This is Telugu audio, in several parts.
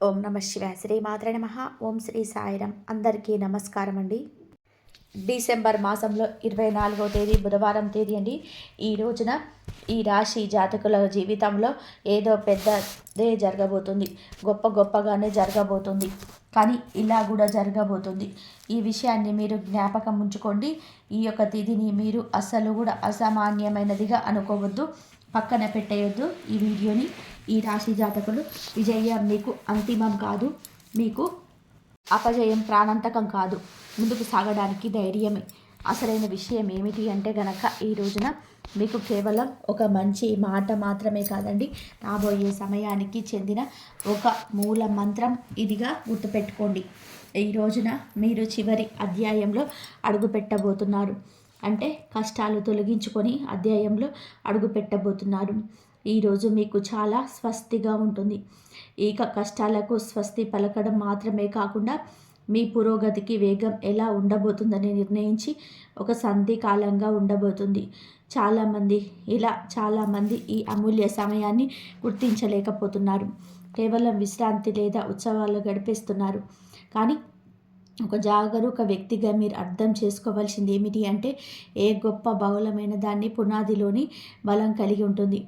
ఓం నమ శివాయ. శ్రీ మాత్రే నమః. ఓం శ్రీ సాయిరం. అందరికీ నమస్కారం అండి. డిసెంబర్ మాసంలో 24వ తేదీ బుధవారం తేదీ అండి. ఈ రోజున ఈ రాశి జాతకుల జీవితంలో ఏదో పెద్దదే జరగబోతుంది. గొప్పగానే జరగబోతుంది. కానీ ఇలా కూడా జరగబోతుంది. ఈ విషయాన్ని మీరు జ్ఞాపకం ఉంచుకోండి. ఈ యొక్క తిథిని మీరు అస్సలు కూడా అసామాన్యమైనదిగా అనుకోవద్దు, పక్కన పెట్టేయొద్దు. ఈ వీడియోని ఈ రాశి జాతకులు విజయం మీకు అంతిమం కాదు, మీకు అపజయం ప్రాణాంతకం కాదు. ముందుకు సాగడానికి ధైర్యమే అసలైన విషయం. ఏమిటి అంటే గనక ఈ రోజున మీకు కేవలం ఒక మంచి మాట మాత్రమే కాదండి, రాబోయే సమయానికి చెందిన ఒక మూల మంత్రం ఇదిగా గుర్తుపెట్టుకోండి. ఈ రోజున మీరు చివరి అధ్యాయంలో అడుగు పెట్టబోతున్నారు. అంటే కష్టాలు తొలగించుకొని అధ్యాయంలో అడుగు పెట్టబోతున్నారు. ఈరోజు మీకు చాలా స్వస్తిగా ఉంటుంది. ఇక కష్టాలకు స్వస్తి పలకడం మాత్రమే కాకుండా మీ పురోగతికి వేగం ఎలా ఉండబోతుందని నిర్ణయించి ఒక సంధి కాలంగా ఉండబోతుంది. చాలామంది ఈ అమూల్య సమయాన్ని గుర్తించలేకపోతున్నారు. కేవలం విశ్రాంతి లేదా ఉత్సవాలు గడిపేస్తున్నారు. కానీ ఒక జాగరూక వ్యక్తిగా మీరు అర్థం చేసుకోవాల్సింది ఏమిటి అంటే, ఏ గొప్ప బహుళమైన దాన్ని పునాదిలోని బలం కలిగి ఉంటుంది.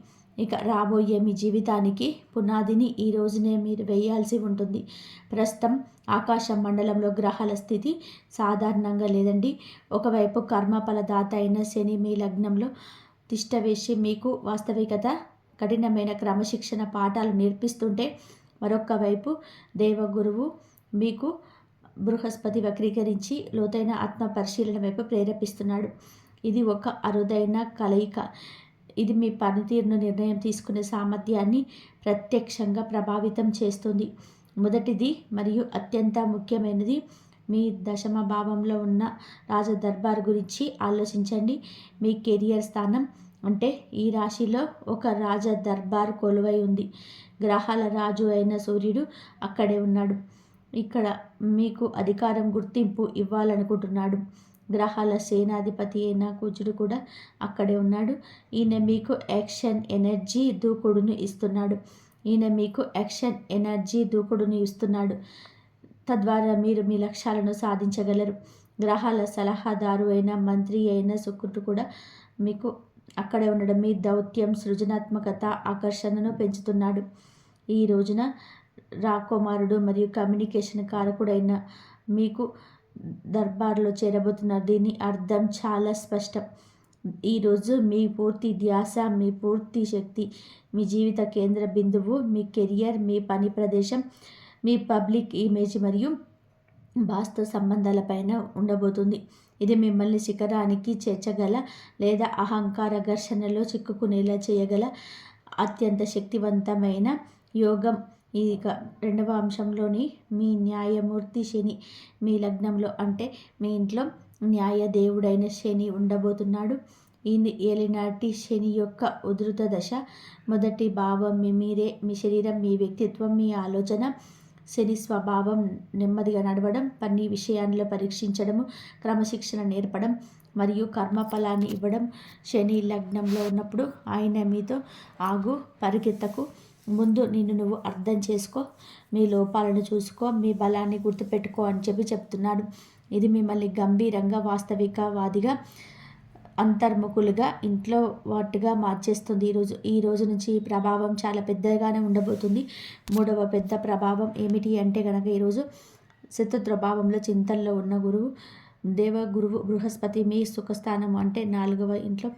ఇక రాబోయే మీ జీవితానికి పునాదిని ఈ రోజునే మీరు వేయాల్సి ఉంటుంది. ప్రస్తుతం ఆకాశ మండలంలో గ్రహాల స్థితి సాధారణంగా లేదండి. ఒకవైపు కర్మఫలదాత అయిన శని మీ లగ్నంలో తిష్టవేసి మీకు వాస్తవికత, కఠినమైన క్రమశిక్షణ పాఠాలు నేర్పిస్తుంటే, మరొక వైపు దేవగురువు మీకు బృహస్పతి వక్రీకరించి లోతైన ఆత్మ పరిశీలన వైపు ప్రేరేపిస్తున్నాడు. ఇది ఒక అరుదైన కలయిక. ఇది మీ పనితీరును, నిర్ణయం తీసుకునే సామర్థ్యాన్ని ప్రత్యక్షంగా ప్రభావితం చేస్తుంది. మొదటిది మరియు అత్యంత ముఖ్యమైనది, మీ దశమ భావంలో ఉన్న రాజదర్బార్ గురించి ఆలోచించండి. మీ కెరియర్ స్థానం అంటే ఈ రాశిలో ఒక రాజదర్బార్ కొలువై ఉంది. గ్రహాల రాజు అయిన సూర్యుడు అక్కడే ఉన్నాడు. ఇక్కడ మీకు అధికారం, గుర్తింపు ఇవ్వాలనుకుంటున్నాడు. గ్రహాల సేనాధిపతి అయిన కుజుడు కూడా అక్కడే ఉన్నాడు. ఈయన మీకు యాక్షన్ ఎనర్జీ, దూకుడును ఇస్తున్నాడు. తద్వారా మీరు మీ లక్ష్యాలను సాధించగలరు. గ్రహాల సలహాదారు అయిన మంత్రి అయిన శుక్రుడు కూడా మీకు అక్కడే ఉండడం మీ దౌత్యం, సృజనాత్మకత, ఆకర్షణను పెంచుతున్నాడు. ఈ రోజున రాకుమారుడు మరియు కమ్యూనికేషన్ కారకుడైన మీకు దర్బార్లో చేరబోతున్నారు. దీని అర్థం చాలా స్పష్టం. ఈరోజు మీ పూర్తి ధ్యాస, మీ పూర్తి శక్తి, మీ జీవిత కేంద్ర బిందువు మీ కెరియర్, మీ పని ప్రదేశం, మీ పబ్లిక్ ఇమేజ్ మరియు వాస్తవ సంబంధాలపైన ఉండబోతుంది. ఇది మిమ్మల్ని శిఖరానికి చేర్చగల లేదా అహంకార ఘర్షణలో చిక్కుకునేలా చేయగల అత్యంత శక్తివంతమైన యోగం. ఇక రెండవ అంశంలోని మీ న్యాయమూర్తి శని మీ లగ్నంలో, అంటే మీ ఇంట్లో న్యాయదేవుడైన శని ఉండబోతున్నాడు. ఈ ఏలినాటి శని యొక్క ఉధృత దశ. మొదటి భావం మీరే, మీ శరీరం, మీ వ్యక్తిత్వం, మీ ఆలోచన. శని స్వభావం నెమ్మదిగా నడవడం, పని విషయాల్లో పరీక్షించడము, క్రమశిక్షణ నేర్పడం మరియు కర్మఫలాన్ని ఇవ్వడం. శని లగ్నంలో ఉన్నప్పుడు ఆయన మీతో ఆగు, పరిగెత్తకు, ముందు నిన్ను నువ్వు అర్థం చేసుకో, మీ లోపాలను చూసుకో, మీ బలాన్ని గుర్తుపెట్టుకో అని చెప్తున్నాడు. ఇది మిమ్మల్ని గంభీరంగా, వాస్తవికవాదిగా, అంతర్ముఖులుగా, ఇంట్లో వాటుగా మార్చేస్తుంది. ఈ రోజు నుంచి ఈ ప్రభావం చాలా పెద్దగానే ఉండబోతుంది. మూడవ పెద్ద ప్రభావం ఏమిటి అంటే కనుక, ఈరోజు శత్రుత్వ భావంలో చింతనలో ఉన్న దేవగురువు బృహస్పతి మీ సుఖస్థానం అంటే 4వ ఇంట్లో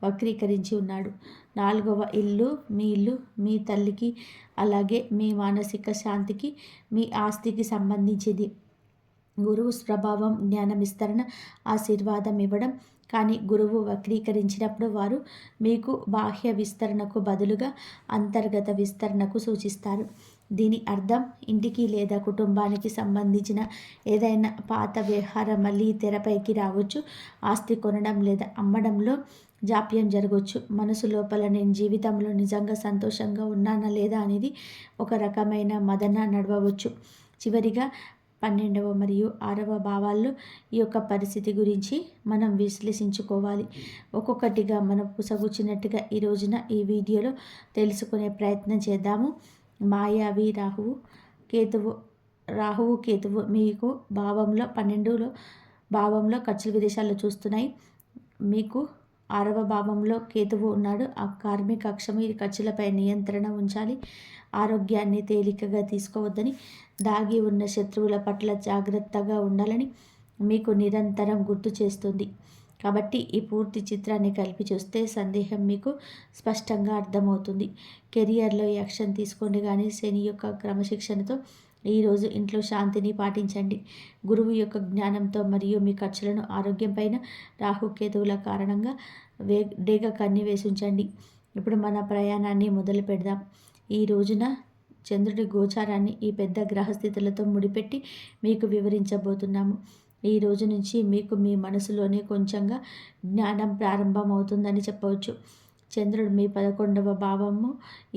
వక్రీకరించి ఉన్నాడు. 4వ ఇల్లు మీ తల్లికి, అలాగే మీ మానసిక శాంతికి, మీ ఆస్తికి సంబంధించింది. గురువు స్వభావం జ్ఞానం విస్తరణ, ఆశీర్వాదం ఇవ్వడం. కానీ గురువు వక్రీకరించినప్పుడు వారు మీకు బాహ్య విస్తరణకు బదులుగా అంతర్గత విస్తరణకు సూచిస్తారు. దీని అర్థం ఇంటికి లేదా కుటుంబానికి సంబంధించిన ఏదైనా పాత వ్యవహారం మళ్ళీ తెరపైకి రావచ్చు. ఆస్తి కొనడం లేదా అమ్మడంలో జాప్యం జరగవచ్చు. మనసు లోపల నేను జీవితంలో నిజంగా సంతోషంగా ఉన్నానా లేదా అనేది ఒక రకమైన మదన నడవవచ్చు. చివరిగా 12వ మరియు 6వ భావాల్లో ఈ యొక్క పరిస్థితి గురించి మనం విశ్లేషించుకోవాలి. ఒక్కొక్కటిగా మనం పుసగుచ్చినట్టుగా ఈ రోజున ఈ వీడియోలో తెలుసుకునే ప్రయత్నం చేద్దాము. మాయావి రాహువు కేతువు రాహువు కేతువు మీకు భావంలో 12లో భావంలో ఖర్చులు విదేశాల్లో చూస్తున్నాయి. మీకు 6వ భావంలో కేతువు ఉన్నాడు. ఆ కార్మిక అక్షము ఈ ఖర్చులపై నియంత్రణ ఉంచాలి. ఆరోగ్యాన్ని తేలికగా తీసుకోవద్దని, దాగి ఉన్న శత్రువుల పట్ల జాగ్రత్తగా ఉండాలని మీకు నిరంతరం గుర్తు చేస్తుంది. కాబట్టి ఈ పూర్తి చిత్రాన్ని కలిపి చూస్తే సందేహం మీకు స్పష్టంగా అర్థమవుతుంది. కెరియర్లో యాక్షన్ తీసుకోండి, కానీ శని యొక్క క్రమశిక్షణతో ఈరోజు ఇంట్లో శాంతిని పాటించండి. గురువు యొక్క జ్ఞానంతో మరియు మీ ఖర్చులను ఆరోగ్యం పైన రాహుకేతువుల కారణంగా డేగ కన్ని వేసించండి. ఇప్పుడు మన ప్రయాణాన్ని మొదలు పెడదాం. ఈ రోజున చంద్రుడి గోచారాన్ని ఈ పెద్ద గ్రహస్థితులతో ముడిపెట్టి మీకు వివరించబోతున్నాము. ఈ రోజు నుంచి మీకు మీ మనసులోనే కొంచెంగా జ్ఞానం ప్రారంభమవుతుందని చెప్పవచ్చు. చంద్రుడు మీ 11వ భావము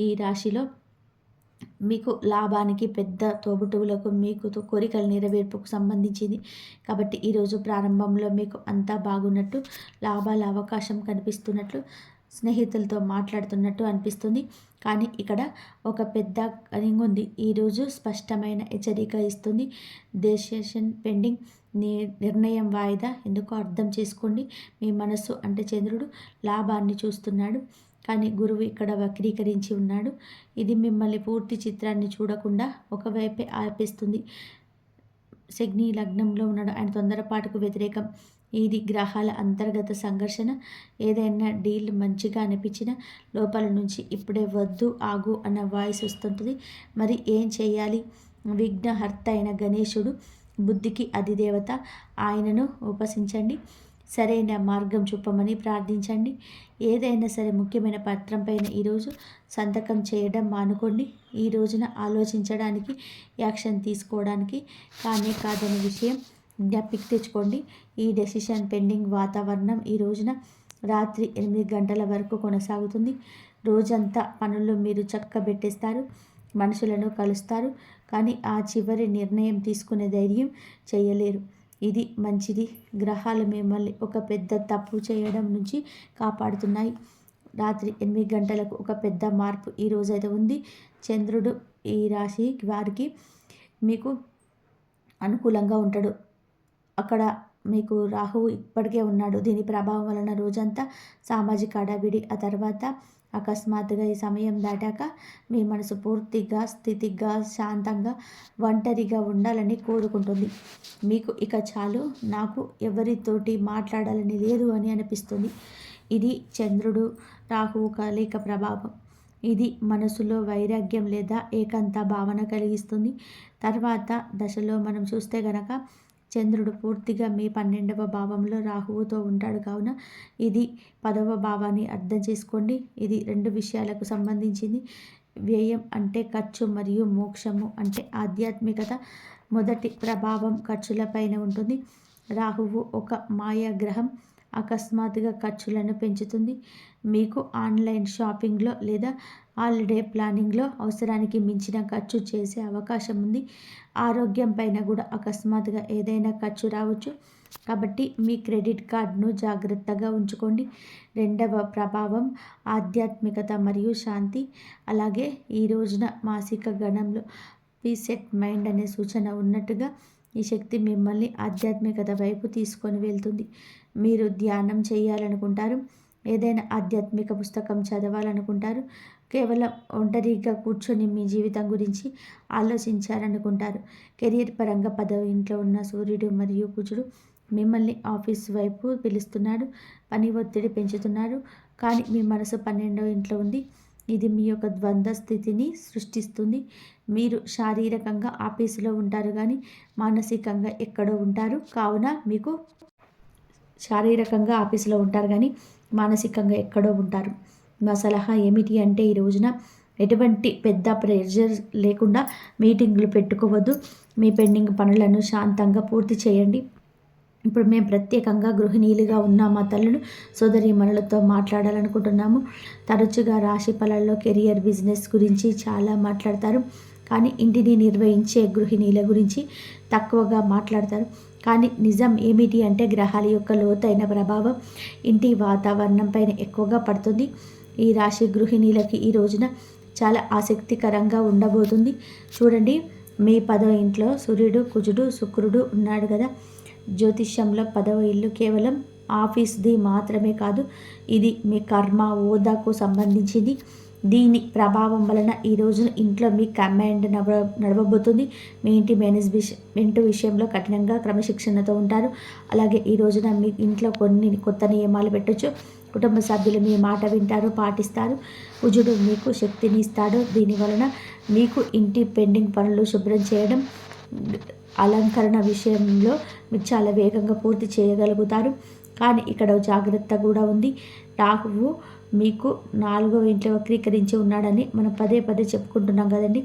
ఈ రాశిలో మీకు లాభానికి, పెద్ద తోబుట్టువులకు, మీకు కోరికల నెరవేర్పుకు సంబంధించింది. కాబట్టి ఈరోజు ప్రారంభంలో మీకు అంతా బాగున్నట్టు, లాభాల అవకాశం కనిపిస్తున్నట్లు, స్నేహితులతో మాట్లాడుతున్నట్టు అనిపిస్తుంది. కానీ ఇక్కడ ఒక పెద్ద కనింగ్ ఉంది. ఈరోజు స్పష్టమైన హెచ్చరిక ఇస్తుంది. డెసిషన్ పెండింగ్, నిర్ణయం వాయిదా. ఎందుకో అర్థం చేసుకోండి. మీ మనస్సు అంటే చంద్రుడు లాభాన్ని చూస్తున్నాడు, కానీ గురువు ఇక్కడ వక్రీకరించి ఉన్నాడు. ఇది మిమ్మల్ని పూర్తి చిత్రాన్ని చూడకుండా ఒకవైపే ఆపేస్తుంది. శని లగ్నంలో ఉన్నాడు. ఆయన తొందరపాటుకు వ్యతిరేకం. ఇది గ్రహాల అంతర్గత సంఘర్షణ. ఏదైనా డీల్ మంచిగా అనిపించిన లోపల నుంచి ఇప్పుడే వద్దు, ఆగు అన్న వాయిస్ వస్తుంటుంది. మరి ఏం చేయాలి? విఘ్నహర్త అయిన గణేశుడు బుద్ధికి అధిదేవత. ఆయనను ఉపాసించండి. సరైన మార్గం చూపమని ప్రార్థించండి. ఏదైనా సరే ముఖ్యమైన పత్రం పైన ఈరోజు సంతకం చేయడం మానుకోండి. ఈ రోజున ఆలోచించడానికి, యాక్షన్ తీసుకోవడానికి కానే కాదనే విషయం జ్ఞాపిక తెచ్చుకోండి. ఈ డెసిషన్ పెండింగ్ వాతావరణం ఈ రోజున రాత్రి 8 గంటల వరకు కొనసాగుతుంది. రోజంతా పనులు మీరు చక్కబెట్టేస్తారు, మనుషులను కలుస్తారు, కానీ ఆ చివరి నిర్ణయం తీసుకునే ధైర్యం చేయలేరు. ఇది మంచిది. గ్రహాలు మిమ్మల్ని ఒక పెద్ద తప్పు చేయడం నుంచి కాపాడుతున్నాయి. రాత్రి 8 గంటలకు ఒక పెద్ద మార్పు ఈ రోజైతే ఉంది. చంద్రుడు ఈ రాశి వారికి మీకు అనుకూలంగా ఉంటాడు. అక్కడ మీకు రాహువు ఇప్పటికే ఉన్నాడు. దీని ప్రభావం వలన రోజంతా సామాజిక హడావిడి. ఆ తర్వాత అకస్మాత్తుగా ఈ సమయం దాటాక మీ మనసు పూర్తిగా స్థితిగా, శాంతంగా, ఒంటరిగా ఉండాలని కోరుకుంటుంది. మీకు ఇక చాలు, నాకు ఎవరితోటి మాట్లాడాలని లేదు అని అనిపిస్తుంది. ఇది చంద్రుడు రాహువు కలయిక ప్రభావం. ఇది మనసులో వైరాగ్యం లేదా ఏకాంత భావన కలిగిస్తుంది. తర్వాత దశలో మనం చూస్తే గనక చంద్రుడు పూర్తిగా మీ 12వ భావంలో రాహువుతో ఉంటాడు. కావున ఇది 10వ భావాన్ని అర్థం చేసుకోండి. ఇది 2 విషయాలకు సంబంధించింది. వ్యయం అంటే ఖర్చు మరియు మోక్షము అంటే ఆధ్యాత్మికత. మొదటి ప్రభావం ఖర్చులపైన ఉంటుంది. రాహువు ఒక మాయా గ్రహం. అకస్మాత్తుగా ఖర్చులను పెంచుతుంది. మీకు ఆన్లైన్ షాపింగ్లో లేదా హాలిడే ప్లానింగ్లో అవసరానికి మించిన ఖర్చు చేసే అవకాశం ఉంది. ఆరోగ్యం పైన కూడా అకస్మాత్తుగా ఏదైనా ఖర్చు రావచ్చు. కాబట్టి మీ క్రెడిట్ కార్డును జాగ్రత్తగా ఉంచుకోండి. 2వ ప్రభావం ఆధ్యాత్మికత మరియు శాంతి. అలాగే ఈ రోజున మాసిక గణంలో పీసెట్ మైండ్ అనే సూచన ఉన్నట్టుగా ఈ శక్తి మిమ్మల్ని ఆధ్యాత్మికత వైపు తీసుకొని వెళ్తుంది. మీరు ధ్యానం చేయాలనుకుంటారు, ఏదైనా ఆధ్యాత్మిక పుస్తకం చదవాలనుకుంటారు, కేవలం ఒంటరిగా కూర్చొని మీ జీవితం గురించి ఆలోచించాలనుకుంటారు. కెరీర్ పరంగా 10వ ఇంట్లో ఉన్న సూర్యుడు మరియు కుజుడు మిమ్మల్ని ఆఫీస్ వైపు పిలుస్తున్నాడు, పని ఒత్తిడి పెంచుతున్నారు. కానీ మీ మనసు 12వ ఇంట్లో ఉంది. ఇది మీ యొక్క ద్వంద్వ స్థితిని సృష్టిస్తుంది. మీరు శారీరకంగా ఆఫీసులో ఉంటారు, కానీ మానసికంగా ఎక్కడో ఉంటారు. కావున మీకు శారీరకంగా ఆఫీసులో ఉంటారు, కానీ మానసికంగా ఎక్కడో ఉంటారు. నా సలహా ఏమిటి అంటే ఈ రోజున ఎటువంటి పెద్ద ప్రెషర్ లేకుండా మీటింగ్లు పెట్టుకోవద్దు. మీ పెండింగ్ పనులను శాంతంగా పూర్తి చేయండి. ఇప్పుడు మేము ప్రత్యేకంగా గృహిణీలుగా ఉన్న మా తల్లులు సోదరీమణులతో మాట్లాడాలనుకుంటున్నాము. తరచుగా రాశి ఫలాల్లో కెరియర్, బిజినెస్ గురించి చాలా మాట్లాడతారు, కానీ ఇంటిని నిర్వహించే గృహిణీల గురించి తక్కువగా మాట్లాడతారు. కానీ నిజం ఏమిటి అంటే గ్రహాల యొక్క లోతైన ప్రభావం ఇంటి వాతావరణం పైన ఎక్కువగా పడుతుంది. ఈ రాశి గృహిణీలకి ఈ రోజున చాలా ఆసక్తికరంగా ఉండబోతుంది. చూడండి, మీ 10వ ఇంట్లో సూర్యుడు, కుజుడు, శుక్రుడు ఉన్నాడు కదా. జ్యోతిష్యంలో 10వ ఇల్లు కేవలం ఆఫీస్ది మాత్రమే కాదు, ఇది మీ కర్మ, హోదాకు సంబంధించింది. దీని ప్రభావం వలన ఈ రోజున ఇంట్లో మీ కమాండ్ నడవబోతుంది. మీ ఇంటి మేనేజ్మెంట్ విషయంలో కఠినంగా క్రమశిక్షణతో ఉంటారు. అలాగే ఈ రోజున మీ ఇంట్లో కొన్ని కొత్త నియమాలు పెట్టొచ్చు. కుటుంబ సభ్యులు మీ మాట వింటారు, పాటిస్తారు. కుజుడు మీకు శక్తిని ఇస్తాడు. దీని వలన మీకు ఇంటి పెండింగ్ పనులు శుభ్రం చేయడం, అలంకరణ విషయంలో మీరు చాలా వేగంగా పూర్తి చేయగలుగుతారు. కానీ ఇక్కడ జాగ్రత్త కూడా ఉంది. రాహువు మీకు 4వ ఇంట్లో వక్రీకరించి ఉన్నాడని మనం పదే పదే చెప్పుకుంటున్నాం కదండి.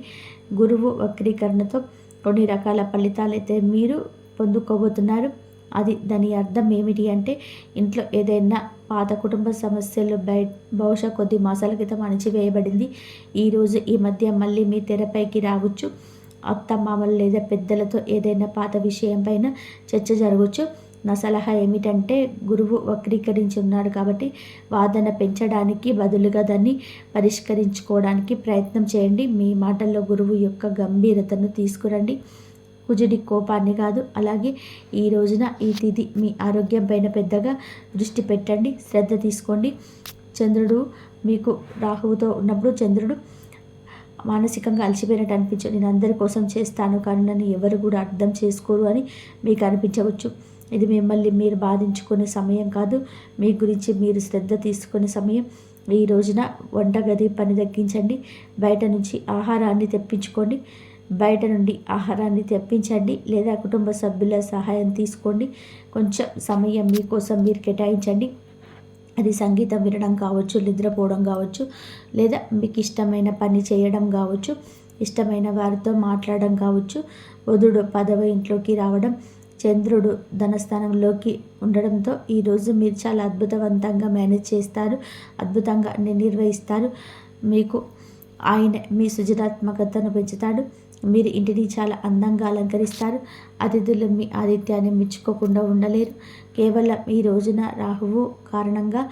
గురువు వక్రీకరణతో కొన్ని రకాల ఫలితాలు అయితే మీరు పొందుకోబోతున్నారు. దాని అర్థం ఏమిటి అంటే, ఇంట్లో ఏదైనా పాత కుటుంబ సమస్యలు బహుశా కొద్ది మాసాల క్రితం అణిచివేయబడింది. ఈరోజు ఈ మధ్య మళ్ళీ మీ తెరపైకి రావచ్చు. అత్తమామలు లేదా పెద్దలతో ఏదైనా పాత విషయం పైన చర్చ జరగవచ్చు. నా సలహా ఏమిటంటే, గురువు వక్రీకరించి ఉన్నాడు కాబట్టి వాదన పెంచడానికి బదులుగా దాన్ని పరిష్కరించుకోవడానికి ప్రయత్నం చేయండి. మీ మాటల్లో గురువు యొక్క గంభీరతను తీసుకురండి, కుజుడి కోపాన్ని కాదు. అలాగే ఈ రోజున ఈ తిథి మీ ఆరోగ్యం పైన పెద్దగా దృష్టి పెట్టండి, శ్రద్ధ తీసుకోండి. చంద్రుడు మీకు రాహువుతో ఉన్నప్పుడు చంద్రుడు మానసికంగా అలసిపోయినట్టు అనిపించు. నేను అందరి కోసం చేస్తాను కానీ నన్ను ఎవరు కూడా అర్థం చేసుకోరు అని మీకు అనిపించవచ్చు. ఇది మిమ్మల్ని మీరు బాధించుకునే సమయం కాదు, మీ గురించి మీరు శ్రద్ధ తీసుకునే సమయం. ఈ రోజున వంటగది పని తగ్గించండి, బయట నుంచి ఆహారాన్ని తెప్పించుకోండి. బయట నుండి ఆహారాన్ని తెప్పించండి లేదా కుటుంబ సభ్యుల సహాయం తీసుకోండి. కొంచెం సమయం మీకోసం మీరు కేటాయించండి. అది సంగీతం వినడం కావచ్చు, నిద్రపోవడం కావచ్చు, లేదా మీకు ఇష్టమైన పని చేయడం కావచ్చు, ఇష్టమైన వారితో మాట్లాడడం కావచ్చు. బుధుడు 10వ ఇంట్లోకి రావడం, చంద్రుడు ధనస్థానంలోకి ఉండడంతో ఈరోజు మీరు చాలా అద్భుతవంతంగా మేనేజ్ చేస్తారు, అద్భుతంగా నిర్వహిస్తారు. మీకు ఆయన మీ సృజనాత్మకతను పెంచుతాడు. మీరు ఇంటిని చాలా అందంగా అలంకరిస్తారు. అతిథులు మీ ఆతిథ్యాన్ని మెచ్చుకోకుండా ఉండలేరు. కేవలం ఈ రోజున రాహువు కారణంగా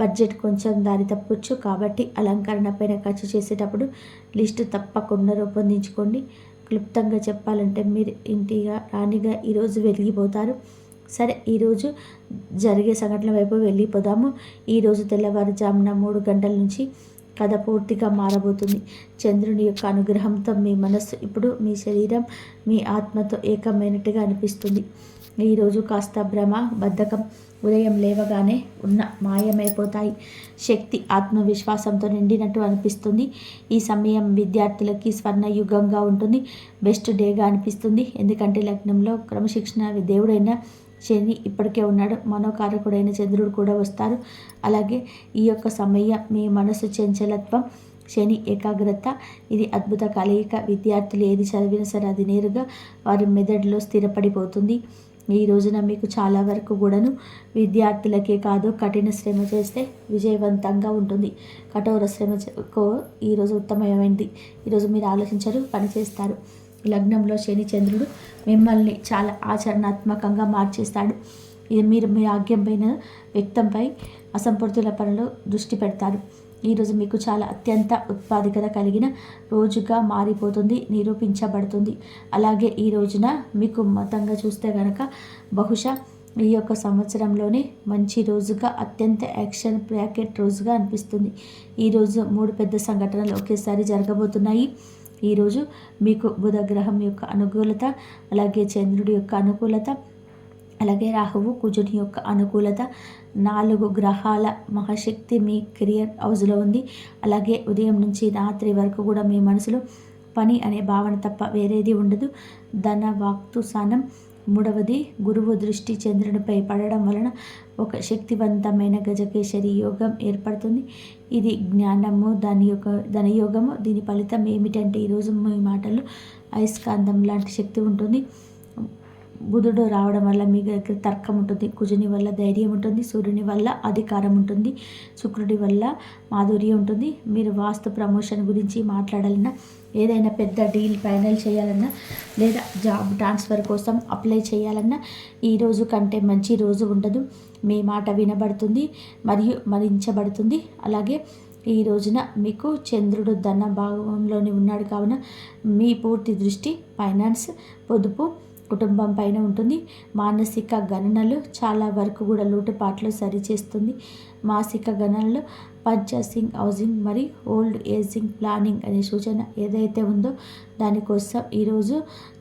బడ్జెట్ కొంచెం దారి తప్పొచ్చు. కాబట్టి అలంకరణ పైన ఖర్చు చేసేటప్పుడు లిస్టు తప్పకుండా రూపొందించుకోండి. క్లుప్తంగా చెప్పాలంటే మీరు ఇంటిగా రాణిగా ఈరోజు వెలిగిపోతారు. సరే, ఈరోజు జరిగే సంఘటనల వైపు వెళ్ళిపోదాము. ఈరోజు తెల్లవారుజామున 3 గంటల నుంచి కథ పూర్తిగా మారబోతుంది. చంద్రుని యొక్క అనుగ్రహంతో మీ మనస్సు ఇప్పుడు మీ శరీరం, మీ ఆత్మతో ఏకమైనట్టుగా అనిపిస్తుంది. ఈరోజు కాస్త భ్రమ, బద్ధకం ఉదయం లేవగానే మాయమైపోతాయి. శక్తి, ఆత్మవిశ్వాసంతో నిండినట్టు అనిపిస్తుంది. ఈ సమయం విద్యార్థులకి స్వర్ణయుగంగా ఉంటుంది, బెస్ట్ డేగా అనిపిస్తుంది. ఎందుకంటే లగ్నంలో క్రమశిక్షణ దేవుడైన శని ఇప్పటికే ఉన్నాడు, మనోకారకుడైన చంద్రుడు కూడా వస్తారు. అలాగే ఈ యొక్క సమయం మీ మనసు చంచలత్వం, శని ఏకాగ్రత, ఇది అద్భుత కలయిక. విద్యార్థులు ఏది చదివినా సరే అది నేరుగా వారి మెదడులో స్థిరపడిపోతుంది. ఈ రోజున మీకు చాలా వరకు కూడాను విద్యార్థులకే కాదు, కఠిన శ్రమ చేస్తే విజయవంతంగా ఉంటుంది. కఠోర శ్రమకు ఈరోజు ఉత్తమమైంది. ఈరోజు మీరు ఆలోచించరు, పని చేస్తారు. లగ్నంలో శని చంద్రుడు మిమ్మల్ని చాలా ఆచరణాత్మకంగా మార్చేస్తాడు. ఇది మీరు మీ ఆజ్ఞమైన వ్యక్తంపై అసంపూర్తుల పనులు దృష్టి పెడతారు. ఈరోజు మీకు చాలా అత్యంత ఉత్పాదకత కలిగిన రోజుగా మారిపోతుంది, నిరూపించబడుతుంది. అలాగే ఈ రోజున మీకు మొత్తంగా చూస్తే కనుక బహుశా ఈ యొక్క సంవత్సరంలోనే మంచి రోజుగా, అత్యంత యాక్షన్ ప్యాకెట్ రోజుగా అనిపిస్తుంది. ఈరోజు 3 పెద్ద సంఘటనలు ఒకేసారి జరగబోతున్నాయి. ఈరోజు మీకు బుధ గ్రహం యొక్క అనుకూలత, అలాగే చంద్రుడి యొక్క అనుకూలత, అలాగే రాహువు కుజుని యొక్క అనుకూలత, 4 గ్రహాల మహాశక్తి మీ కెరియర్ హౌస్లో ఉంది. అలాగే ఉదయం నుంచి రాత్రి వరకు కూడా మీ మనసులో పని అనే భావన తప్ప వేరేది ఉండదు. ధన వాక్తు స్థానం 3వది గురువు దృష్టి చంద్రునిపై పడడం వలన ఒక శక్తివంతమైన గజకేశరి యోగం ఏర్పడుతుంది. ఇది జ్ఞానము, ధనయోగము. దీని ఫలితం ఏమిటంటే ఈరోజు మీ మాటల్లో అయస్కాంతం లాంటి శక్తి ఉంటుంది. బుధుడు రావడం వల్ల మీ దగ్గర తర్కం ఉంటుంది, కుజుని వల్ల ధైర్యం ఉంటుంది, సూర్యుని వల్ల అధికారం ఉంటుంది, శుక్రుడి వల్ల మాధుర్యం ఉంటుంది. మీరు వాస్తు ప్రమోషన్ గురించి మాట్లాడాలన్నా, ఏదైనా పెద్ద డీల్ ఫైనల్ చేయాలన్నా, లేదా జాబ్ ట్రాన్స్ఫర్ కోసం అప్లై చేయాలన్నా ఈ రోజు కంటే మంచి రోజు ఉండదు. మీ మాట వినబడుతుంది మరియు మరించబడుతుంది. అలాగే ఈ రోజున మీకు చంద్రుడు ధన భాగంలోనే ఉన్నాడు కావున మీ పూర్తి దృష్టి ఫైనాన్స్, పొదుపు, కుటుంబం పైన ఉంటుంది. మానసిక గణనలు చాలా వరకు కూడా లోటుపాట్లు సరిచేస్తుంది. మాసిక గణనలు పర్చేసింగ్, హౌసింగ్ మరియు ఓల్డ్ ఏజింగ్ ప్లానింగ్ అనే సూచన ఏదైతే ఉందో దానికోసం ఈరోజు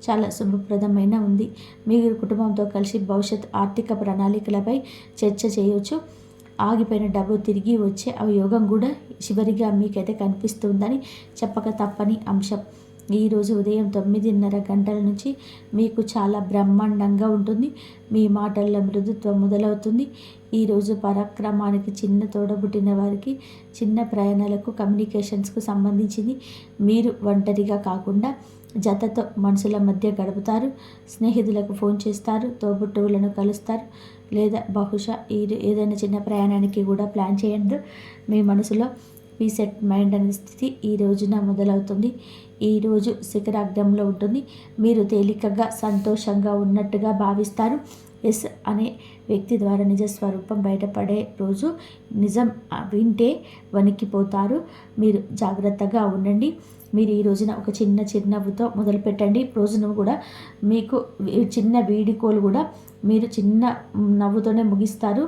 చాలా శుభప్రదమైన ఉంది. మీరు కుటుంబంతో కలిసి భవిష్యత్ ఆర్థిక ప్రణాళికలపై చర్చ చేయవచ్చు. ఆగిపోయిన డబ్బు తిరిగి వచ్చే యోగం కూడా చివరిగా మీకైతే కనిపిస్తుందని చెప్పక తప్పని అంశం. ఈరోజు ఉదయం 9:30 గంటల నుంచి మీకు చాలా బ్రహ్మాండంగా ఉంటుంది. మీ మాటల్లో మృదుత్వం మొదలవుతుంది. ఈరోజు పరాక్రమానికి చిన్న తోడబుట్టిన వారికి చిన్న ప్రయాణాలకు, కమ్యూనికేషన్స్కు సంబంధించింది. మీరు ఒంటరిగా కాకుండా జతతో మనుషుల మధ్య గడుపుతారు. స్నేహితులకు ఫోన్ చేస్తారు, తోబుట్టువులను కలుస్తారు, లేదా బహుశా ఏదైనా చిన్న ప్రయాణానికి కూడా ప్లాన్ చేయండి. మీ మనసులో పీసెట్ మైండ్ అనే స్థితి ఈ రోజున మొదలవుతుంది. ఈరోజు శిఖరాగ్రంలో ఉంటుంది. మీరు తేలికగా సంతోషంగా ఉన్నట్టుగా భావిస్తారు. ఎస్ అనే వ్యక్తి ద్వారా నిజ స్వరూపం బయటపడే రోజు. నిజం వింటే వణికిపోతారు. మీరు జాగ్రత్తగా ఉండండి. మీరు ఈ రోజున ఒక చిన్న చిరునవ్వుతో మొదలుపెట్టండి. రోజును కూడా మీకు చిన్న వీడికోలు కూడా మీరు చిన్న నవ్వుతోనే ముగిస్తారు.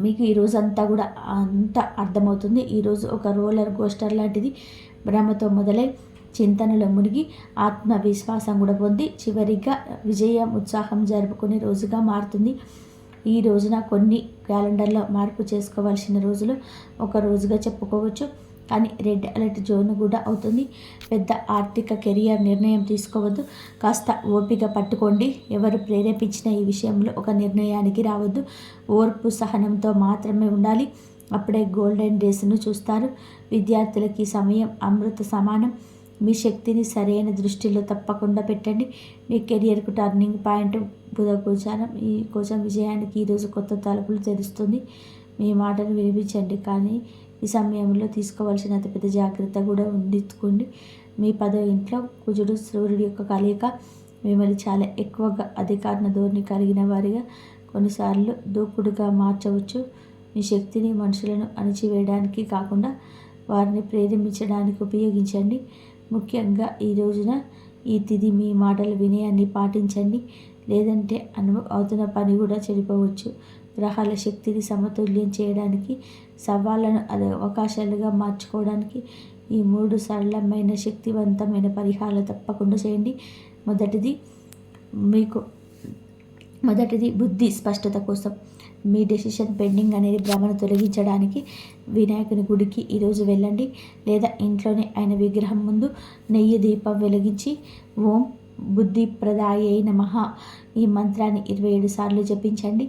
మీకు ఈ రోజంతా కూడా అంత అర్థమవుతుంది. ఈరోజు ఒక రోలర్ కోస్టర్ లాంటిది. భ్రమతో మొదలై చింతనలో మునిగి ఆత్మవిశ్వాసం కూడా పొంది చివరిగా విజయం, ఉత్సాహం జరుపుకునే రోజుగా మారుతుంది. ఈ రోజున కొన్ని క్యాలెండర్లో మార్పు చేసుకోవాల్సిన రోజులు ఒక రోజుగా చెప్పుకోవచ్చు. కానీ రెడ్ అలర్ట్ జోన్ కూడా అవుతుంది. పెద్ద ఆర్థిక కెరియర్ నిర్ణయం తీసుకోవద్దు. కాస్త ఓపిక పట్టుకోండి. ఎవరు ప్రేరేపించిన ఈ విషయంలో ఒక నిర్ణయానికి రావద్దు. ఓర్పు, సహనంతో మాత్రమే ఉండాలి. అప్పుడే గోల్డెన్ డేస్ను చూస్తారు. విద్యార్థులకి సమయం అమృత సమానం. మీ శక్తిని సరైన దృష్టిలో తప్పకుండా పెట్టండి. మీ కెరియర్కు టర్నింగ్ పాయింట్ బుధ గోచారం. ఈ కోసం విజయానికి ఈరోజు కొత్త తలుపులు తెరుస్తుంది. మీ మాటను వినిపించండి, కానీ ఈ సమయంలో తీసుకోవాల్సిన అతిపెద్ద జాగ్రత్త కూడా ఉండించుకోండి. మీ 10వ ఇంట్లో కుజుడు, సూర్యుడి యొక్క కలయిక మిమ్మల్ని చాలా ఎక్కువగా అధికార ధోరణి కలిగిన వారిగా, కొన్నిసార్లు దూకుడుగా మార్చవచ్చు. మీ శక్తిని మనుషులను అణిచివేయడానికి కాకుండా వారిని ప్రేరేపించడానికి ఉపయోగించండి. ముఖ్యంగా ఈ రోజున ఈ తిథి మీ మాటలు వినయాన్ని పాటించండి, లేదంటే అవుతున్న పని కూడా చెడిపోవచ్చు. గ్రహాల శక్తిని సమతుల్యం చేయడానికి, సవాళ్లను అవకాశాలుగా మార్చుకోవడానికి ఈ 3 సరళమైన శక్తివంతమైన పరిహారాలు తప్పకుండా చేయండి. మొదటిది బుద్ధి స్పష్టత కోసం. మీ డెసిషన్ పెండింగ్ అనేది భ్రమను తొలగించడానికి వినాయకుని గుడికి ఈరోజు వెళ్ళండి, లేదా ఇంట్లోనే ఆయన విగ్రహం ముందు నెయ్యి దీపం వెలిగించి ఓం బుద్ధిప్రదాయై నమః ఈ మంత్రాన్ని 27 సార్లు జపించండి.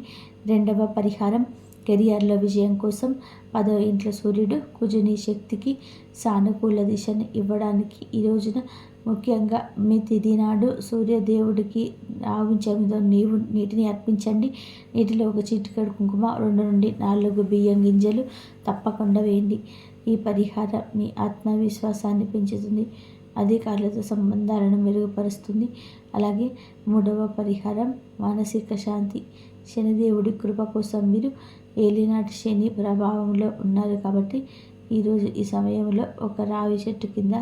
రెండవ పరిహారం కెరియర్లో విజయం కోసం. 10వ ఇంట్లో సూర్యుడు కుజుని శక్తికి సానుకూల దిశను ఇవ్వడానికి ఈ రోజున ముఖ్యంగా మీ తిథి నాడు సూర్యదేవుడికి ఆవించమితో నీటిని అర్పించండి. నీటిలో ఒక చిటికెడు కుంకుమ, 2 నుండి 4 బియ్యం గింజలు తప్పకుండా వేయండి. ఈ పరిహారం మీ ఆత్మవిశ్వాసాన్ని పెంచుతుంది, అధికారులతో సంబంధాలను మెరుగుపరుస్తుంది. అలాగే 3వ పరిహారం మానసిక శాంతి. శనిదేవుడి కృప కోసం. మీరు ఏలినాటి శని ప్రభావంలో ఉన్నారు కాబట్టి ఈరోజు ఈ సమయంలో ఒక రావి చెట్టు కింద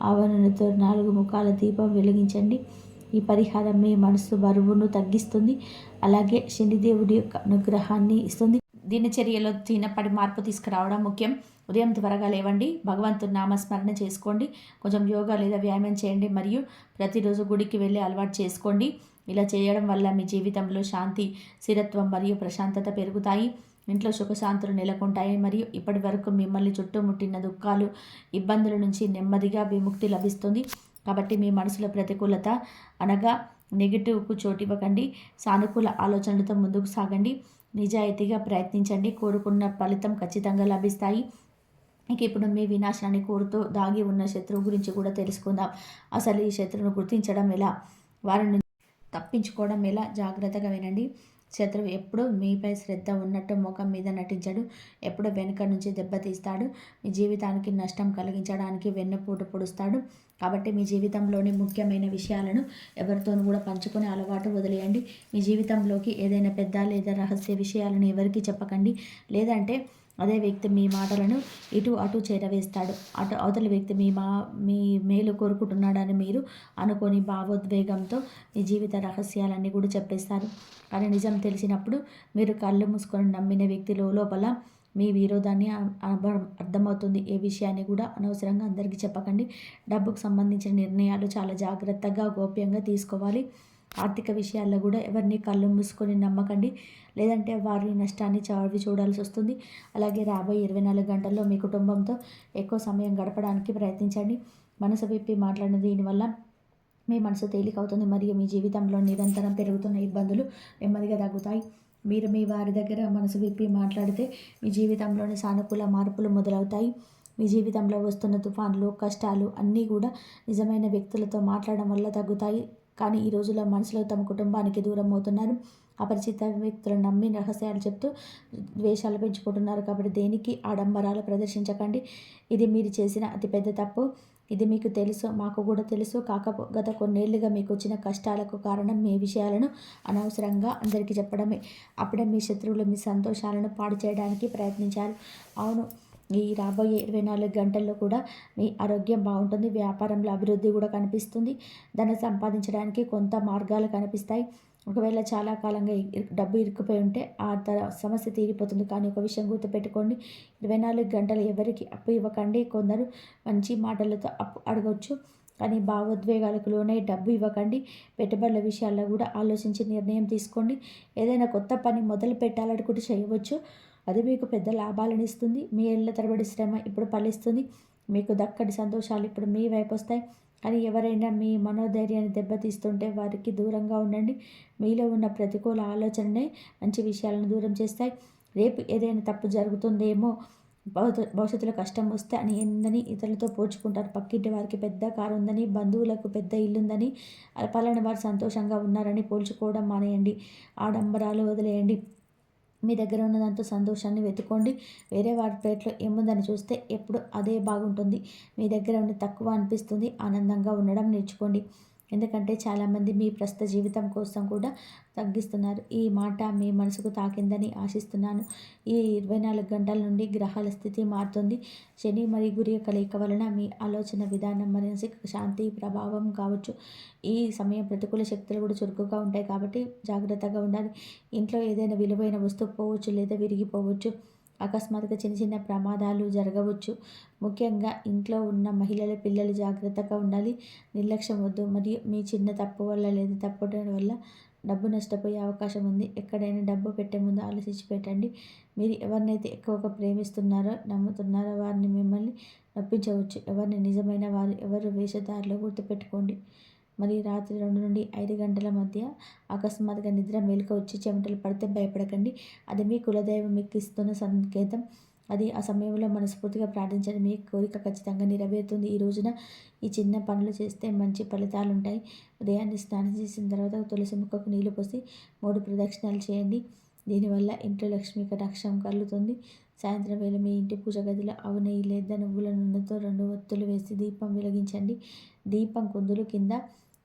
ఆవరణతో 4 ముఖాల దీపం వెలిగించండి. ఈ పరిహారం మీ మనసు బరువును తగ్గిస్తుంది, అలాగే శనిదేవుడి యొక్క అనుగ్రహాన్ని ఇస్తుంది. దినచర్యలో చిన్నప్పటి మార్పు తీసుకురావడం ముఖ్యం. ఉదయం త్వరగా లేవండి, భగవంతుని నామస్మరణ చేసుకోండి, కొంచెం యోగా లేదా వ్యాయామం చేయండి, మరియు ప్రతిరోజు గుడికి వెళ్ళి అలవాటు చేసుకోండి. ఇలా చేయడం వల్ల మీ జీవితంలో శాంతి, స్థిరత్వం మరియు ప్రశాంతత పెరుగుతాయి. ఇంట్లో సుఖశాంతులు నెలకొంటాయి, మరియు ఇప్పటి వరకు మిమ్మల్ని చుట్టుముట్టిన దుఃఖాలు, ఇబ్బందుల నుంచి నెమ్మదిగా విముక్తి లభిస్తుంది. కాబట్టి మీ మనసులో ప్రతికూలత అనగా నెగిటివ్కు చోటివ్వకండి. సానుకూల ఆలోచనలతో ముందుకు సాగండి. నిజాయితీగా ప్రయత్నించండి. కోరుకున్న ఫలితం ఖచ్చితంగా లభిస్తాయి. ఇక ఇప్పుడు మీ వినాశనాన్ని కోరుతూ దాగి ఉన్న శత్రువు గురించి కూడా తెలుసుకుందాం. అసలు ఈ శత్రువును గుర్తించడం ఎలా, వారిని తప్పించుకోవడం ఎలా, జాగ్రత్తగా వినండి. శత్రువు ఎప్పుడు మీపై శ్రద్ధ ఉన్నట్టు ముఖం మీద నటించడు. ఎప్పుడు వెనుక నుంచి దెబ్బతీస్తాడు. మీ జీవితానికి నష్టం కలిగించడానికి వెన్నుపోటు పొడుస్తాడు. కాబట్టి మీ జీవితంలోని ముఖ్యమైన విషయాలను ఎవరితోనూ కూడా పంచుకునే అలవాటు వదిలేయండి. మీ జీవితంలోకి ఏదైనా పెద్ద లేదా రహస్య విషయాలను ఎవరికీ చెప్పకండి. లేదంటే అదే వ్యక్తి మీ మాటలను ఇటు అటు చేరవేస్తాడు. అవతలి వ్యక్తి మీ మేలు కోరుకుంటున్నాడని మీరు అనుకోని భావోద్వేగంతో మీ జీవిత రహస్యాలన్నీ కూడా చెప్పేస్తారు. కానీ నిజం తెలిసినప్పుడు మీరు కళ్ళు మూసుకొని నమ్మిన వ్యక్తి లోపల మీ విరోధాన్ని అర్థమవుతుంది. ఏ విషయాన్ని కూడా అనవసరంగా అందరికీ చెప్పకండి. డబ్బుకు సంబంధించిన నిర్ణయాలు చాలా జాగ్రత్తగా గోప్యంగా తీసుకోవాలి. ఆర్థిక విషయాల్లో కూడా ఎవరిని కళ్ళు మూసుకొని నమ్మకండి, లేదంటే వారి నష్టాన్ని చూడాల్సి వస్తుంది. అలాగే రాబోయే 24 గంటల్లో మీ కుటుంబంతో ఎక్కువ సమయం గడపడానికి ప్రయత్నించండి. మనసు విప్పి మాట్లాడిన దీనివల్ల మీ మనసు తేలికవుతుంది మరియు మీ జీవితంలో నిరంతరం పెరుగుతున్న ఇబ్బందులు నెమ్మదిగా తగ్గుతాయి. మీరు మీ వారి దగ్గర మనసు విప్పి మాట్లాడితే మీ జీవితంలోని సానుకూల మార్పులు మొదలవుతాయి. మీ జీవితంలో వస్తున్న తుఫాన్లు, కష్టాలు అన్నీ కూడా నిజమైన వ్యక్తులతో మాట్లాడడం వల్ల తగ్గుతాయి. కానీ ఈ రోజుల్లో మనుషులు తమ కుటుంబానికి దూరం అవుతున్నారు. అపరిచిత వ్యక్తులను నమ్మి రహస్యాలు చెప్తూ ద్వేషాలు పెంచుకుంటున్నారు. కాబట్టి దేనికి ఆడంబరాలు ప్రదర్శించకండి. ఇది మీరు చేసిన అతిపెద్ద తప్పు. ఇది మీకు తెలుసు, మాకు కూడా తెలుసు. గత కొన్నేళ్లుగా మీకు వచ్చిన కష్టాలకు కారణం మీ విషయాలను అనవసరంగా అందరికీ చెప్పడమే. అప్పుడే మీ శత్రువులు మీ సంతోషాలను పాడు చేయడానికి ప్రయత్నించారు. అవును, ఈ రాబోయే 24 గంటల్లో కూడా మీ ఆరోగ్యం బాగుంటుంది. వ్యాపారంలో అభివృద్ధి కూడా కనిపిస్తుంది. ధనం సంపాదించడానికి కొంత మార్గాలు కనిపిస్తాయి. ఒకవేళ చాలా కాలంగా డబ్బు ఇరుక్కుపోయి ఉంటే ఆ సమస్య తీరిపోతుంది. కానీ ఒక విషయం గుర్తుపెట్టుకోండి, 24 గంటలు ఎవరికి అప్పు ఇవ్వకండి. కొందరు మంచి మాటలతో అప్పు అడగవచ్చు, కానీ భావోద్వేగాలకు లోనై డబ్బు ఇవ్వకండి. పెట్టుబడుల విషయాల్లో కూడా ఆలోచించి నిర్ణయం తీసుకోండి. ఏదైనా కొత్త పని మొదలు పెట్టాలనుకుంటే చేయవచ్చు. అది మీకు పెద్ద లాభాలను ఇస్తుంది. మీ ఏళ్ల తరబడి శ్రమ ఇప్పుడు ఫలిస్తుంది. మీకు దక్కడి సంతోషాలు ఇప్పుడు మీ వైపు వస్తాయి. కానీ ఎవరైనా మీ మనోధైర్యాన్ని దెబ్బతీస్తుంటే వారికి దూరంగా ఉండండి. మీలో ఉన్న ప్రతికూల ఆలోచననే మంచి విషయాలను దూరం చేస్తాయి. రేపు ఏదైనా తప్పు జరుగుతుందేమో, భవిష్యత్తులో కష్టం వస్తే అని ఏందని ఇతరులతో పోల్చుకుంటారు. పక్కింటి వారికి పెద్ద కారు ఉందని, బంధువులకు పెద్ద ఇల్లుందని, పలానా వారు సంతోషంగా ఉన్నారని పోల్చుకోవడం మానేయండి. ఆడంబరాలు వదిలేయండి. మీ దగ్గర ఉన్న దాంతో సంతోషాన్ని వెతుక్కోండి. వేరే వారి ప్లేట్లో ఏముందని చూస్తే ఎప్పుడు అదే బాగుంటుంది. మీ దగ్గర ఉండి తక్కువ అనిపిస్తుంది. ఆనందంగా ఉండడం నేర్చుకోండి. ఎందుకంటే చాలామంది మీ ప్రస్తుత జీవితం కోసం కూడా తగ్గిస్తున్నారు. ఈ మాట మీ మనసుకు తాకిందని ఆశిస్తున్నాను. ఈ 24 గంటల నుండి గ్రహాల స్థితి మారుతుంది. శని మరియు గురి కలయిక వలన మీ ఆలోచన విధానం, మానసిక శాంతి ప్రభావం కావచ్చు. ఈ సమయం ప్రతికూల శక్తులు కూడా చురుకుగా ఉంటాయి కాబట్టి జాగ్రత్తగా ఉండాలి. ఇంట్లో ఏదైనా విలువైన వస్తువు పోవచ్చు లేదా విరిగిపోవచ్చు. అకస్మాత్తుగా చిన్న చిన్న ప్రమాదాలు జరగవచ్చు. ముఖ్యంగా ఇంట్లో ఉన్న మహిళలు, పిల్లలు జాగ్రత్తగా ఉండాలి. నిర్లక్ష్యం వద్దు. మరియు మీ చిన్న తప్పు వల్ల లేదా తప్పడం వల్ల డబ్బు నష్టపోయే అవకాశం ఉంది. ఎక్కడైనా డబ్బు పెట్టే ముందు ఆలోచించి పెట్టండి. మీరు ఎవరినైతే ఎక్కువగా ప్రేమిస్తున్నారో, నమ్ముతున్నారో వారిని మిమ్మల్ని నొప్పించవచ్చు. ఎవరిని నిజమైన వారు, ఎవరు వేషధారులో గుర్తుపెట్టుకోండి. మరి రాత్రి 2 నుండి 5 గంటల మధ్య అకస్మాత్తుగా నిద్ర మెలుక వచ్చి చెమటలు పడితే భయపడకండి. అది మీ కులదైవం మీకు ఇస్తున్న సంకేతం. అది ఆ సమయంలో మనస్ఫూర్తిగా ప్రార్థించండి. మీ కోరిక ఖచ్చితంగా నెరవేరుతుంది. ఈ రోజున ఈ చిన్న పనులు చేస్తే మంచి ఫలితాలు ఉంటాయి. ఉదయాన్నే స్నానం చేసిన తర్వాత తులసి మొక్కకు నీళ్లు పోసి 3 ప్రదక్షిణాలు చేయండి. దీనివల్ల ఇంట్లో లక్ష్మీ కటాక్షం కలుగుతుంది. సాయంత్రం వేళ మీ ఇంటి పూజ గదిలో ఆవు నెయ్యి లేదా నువ్వుల నూనెతో 2 ఒత్తులు వేసి దీపం వెలిగించండి. దీపం కుందులు కింద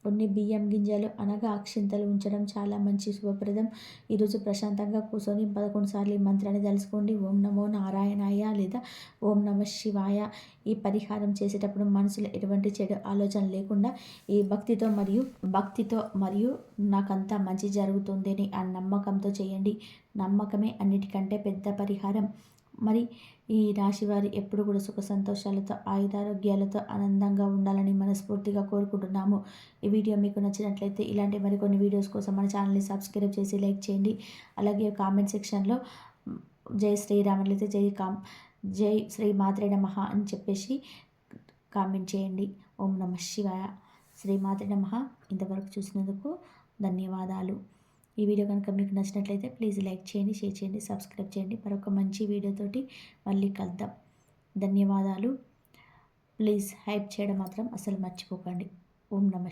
కొన్ని బియ్యం గింజలు అనగా అక్షింతలు ఉంచడం చాలా మంచి శుభప్రదం. ఈరోజు ప్రశాంతంగా కూర్చొని 11 సార్లు ఈ మంత్రాన్ని తలుచుకోండి. ఓం నమో నారాయణాయ లేదా ఓం నమ శివాయ. ఈ పరిహారం చేసేటప్పుడు మనసులో ఎటువంటి చెడు ఆలోచన లేకుండా ఈ భక్తితో మరియు నాకంతా మంచి జరుగుతుందని ఆ నమ్మకంతో చేయండి. నమ్మకమే అన్నిటికంటే పెద్ద పరిహారం. మరి ఈ రాశి వారి ఎప్పుడు కూడా సుఖ సంతోషాలతో, ఆయురారోగ్యాలతో ఆనందంగా ఉండాలని మనస్ఫూర్తిగా కోరుకుంటున్నాము. ఈ వీడియో మీకు నచ్చినట్లయితే ఇలాంటి మరికొన్ని వీడియోస్ కోసం మన ఛానల్ని సబ్స్క్రైబ్ చేసి లైక్ చేయండి. అలాగే కామెంట్ సెక్షన్లో జై శ్రీరామ్ లేకపోతే జై శ్రీ మాత్రే నమః అని చెప్పేసి కామెంట్ చేయండి. ఓం నమ శివాయ. శ్రీ మాత్రే నమః. ఇంతవరకు చూసినందుకు ధన్యవాదాలు. ఈ వీడియో కనుక మీకు నచ్చినట్లయితే ప్లీజ్ లైక్ చేయండి, షేర్ చేయండి, సబ్స్క్రైబ్ చేయండి. మరొక మంచి వీడియోతోటి మళ్ళీ కలుద్దాం. ధన్యవాదాలు. ప్లీజ్ హైప్ చేయడం మాత్రం అసలు మర్చిపోకండి. ఓం నమ